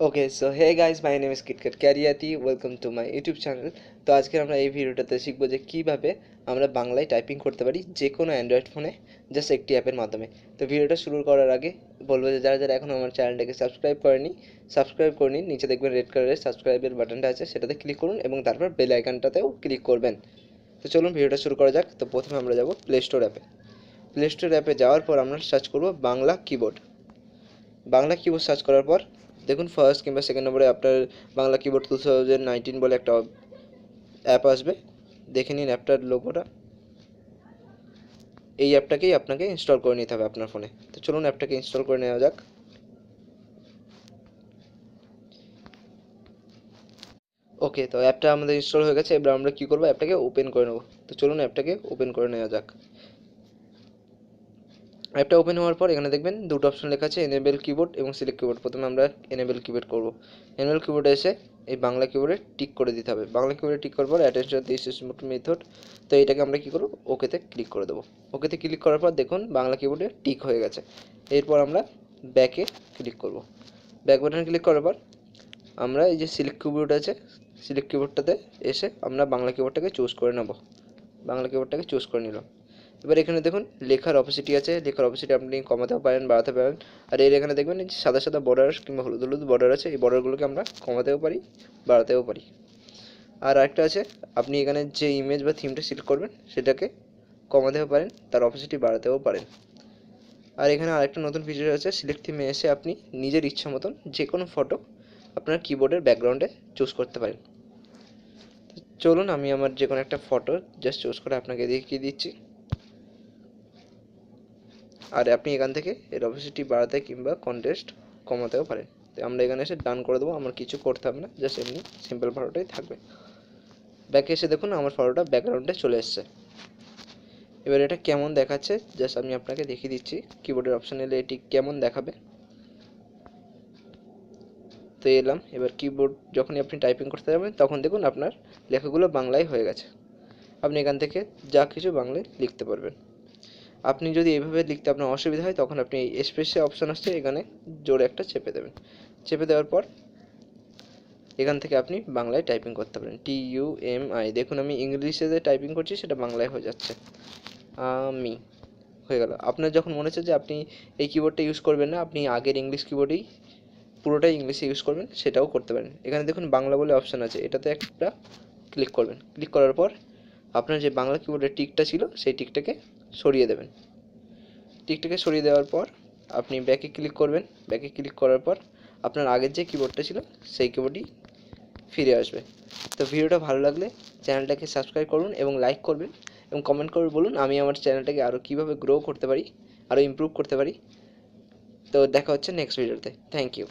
Okay, so hey guys, my name is KitKat Karyati. Welcome to my YouTube channel. তো আজকে আমরা এই ভিডিওটাতে শিখবো যে কিভাবে আমরা বাংলায় টাইপিং করতে পারি যে কোনো অ্যান্ড্রয়েড ফোনে জাস্ট একটি অ্যাপের মাধ্যমে। তো ভিডিওটা শুরু করার আগে বলবো যে যারা যারা এখনো আমার চ্যানেলটাকে সাবস্ক্রাইব করে নিন। নিচে দেখবেন রেড কালারের সাবস্ক্রাইবের বাটনটা আছে, সেটাতে ক্লিক করুন এবং তারপর বেল আইকনটাতেও ক্লিক করবেন। তো চলুন ভিডিওটা শুরু করা যাক। তো প্রথমে আমরা যাব প্লে স্টোর অ্যাপে যাওয়ার পর আমরা সার্চ করব বাংলা কিবোর্ড সার্চ করার পর দেখুন ফার্স্ট কিংবা সেকেন্ড নম্বরে আপনার বাংলা কিবোর্ড 2019 বলে একটা অ্যাপ আসবে। দেখে নিন অ্যাপটার লোগোটা। এই অ্যাপটাকেই আপনাকে ইনস্টল করে নিতে হবে আপনার ফোনে। তো চলুন অ্যাপটাকে ইনস্টল করে নেওয়া যাক। ওকে, তো অ্যাপটা আমাদের ইনস্টল হয়ে গেছে। এবার আমরা কী করবো, অ্যাপটাকে ওপেন করে নেব। তো চলুন অ্যাপটাকে ওপেন করে নেওয়া যাক। অ্যাপটা ওপেন হওয়ার পর এখানে দেখবেন দুটো অপশন লেখা আছে, এনেবল কিবোর্ড এবং সিলেক্ট কিবোর্ড। প্রথমে আমরা এনেবল কিবোর্ড করব। এনেবল কিবোর্ডে এসে এই বাংলা কিবোর্ডে টিক করে দিতে হবে। বাংলা কিবোর্ডে টিক করার পর অ্যাটেনশন দিস ইজ মেথড। তো এটাকে আমরা কী করব, ওকেতে ক্লিক করে দেবো। ওকেতে ক্লিক করার পর দেখুন বাংলা কিবোর্ডে টিক হয়ে গেছে। এরপর আমরা ব্যাকে ক্লিক করব। ব্যাক বাটনে ক্লিক করার পর আমরা এই যে সিলেক্ট কিবোর্ড আছে, সিলেক্ট কিবোর্ডটাতে এসে আমরা বাংলা কিবোর্ডটাকে চুজ করে নেব। বাংলা কিবোর্ডটাকে চুজ করে নিলাম। এবার এখানে দেখুন লেখার অপসিটি আছে। লেখার অপসিটি আপনি কমাতেও পারেন, বাড়াতে পারেন। আর এর এখানে দেখবেন এই সাদা সাদা বর্ডার কিংবা হলুদ হলুদ বর্ডার আছে। এই বর্ডারগুলোকে আমরা কমাতেও পারি, বাড়াতেও পারি। আর আরেকটা আছে, আপনি এখানে যে ইমেজ বা থিমটা সিলেক্ট করবেন সেটাকে কমাতেও পারেন, তার অপসিটি বাড়াতেও পারেন। আর এখানে আরেকটা নতুন ফিচার আছে, সিলেক্ট থিমে এসে আপনি নিজের ইচ্ছা মতন যে কোনো ফটো আপনার কিবোর্ডের ব্যাকগ্রাউন্ডে চুজ করতে পারেন। চলুন আমি আমার যে কোনো একটা ফটো জাস্ট চুজ করে আপনাকে দেখিয়ে দিচ্ছি। আর আপনি এখান থেকে এর অপসিটি বাড়াতে কিংবা কন্ট্রাস্ট কমাতেও পারেন। তো আমরা এখানে এসে ডান করে দেবো। আমার কিছু করতে হবে না, জাস্ট এমনি সিম্পল ফটোটাই থাকবে। ব্যাকে এসে দেখুন আমার ফটোটা ব্যাকগ্রাউন্ডে চলে এসছে। এবার এটা কেমন দেখাচ্ছে জাস্ট আমি আপনাকে দেখিয়ে দিচ্ছি। কিবোর্ডের অপশান এলে এটি কেমন দেখাবে। তো এলাম। এবার কিবোর্ড যখনই আপনি টাইপিং করতে যাবেন তখন দেখুন আপনার লেখাগুলো বাংলায় হয়ে গেছে। আপনি এখান থেকে যা কিছু বাংলায় লিখতে পারবেন। আপনি যদি এইভাবে লিখতে আপনার অসুবিধা হয় তখন আপনি এই স্পেসে অপশান আসছে, এখানে জোরে একটা চেপে দেবেন। চেপে দেওয়ার পর এখান থেকে আপনি বাংলায় টাইপিং করতে পারেন। TUMI। দেখুন আমি ইংলিশে যে টাইপিং করছি সেটা বাংলায় হয়ে যাচ্ছে। আমি হয়ে গেল। আপনার যখন মনে হচ্ছে যে আপনি এই কিবোর্ডটা ইউজ করবেন না, আপনি আগের ইংলিশ কিবোর্ডেই পুরোটাই ইংলিশে ইউজ করবেন, সেটাও করতে পারেন। এখানে দেখুন বাংলা বলে অপশান আছে, এটাতে একটা ক্লিক করবেন। ক্লিক করার পর আপনার যে বাংলা কিবোর্ডের টিকটা ছিল সেই টিকটাকে সরিয়ে দেবেন। টিকটাকে সরিয়ে দেওয়ার পর আপনি ব্যাকে ক্লিক করবেন। ব্যাকে ক্লিক করার পর আপনার আগের যে কিবোর্ডটা ছিল সেই কিবোর্ডই ফিরে আসবে। তো ভিডিওটা ভালো লাগলে চ্যানেলটাকে সাবস্ক্রাইব করুন এবং লাইক করবেন এবং কমেন্ট করে বলুন আমি আমার চ্যানেলটাকে আরও কীভাবে গ্রো করতে পারি, আরও ইমপ্রুভ করতে পারি। তো দেখা হচ্ছে নেক্সট ভিডিওতে। Thank you.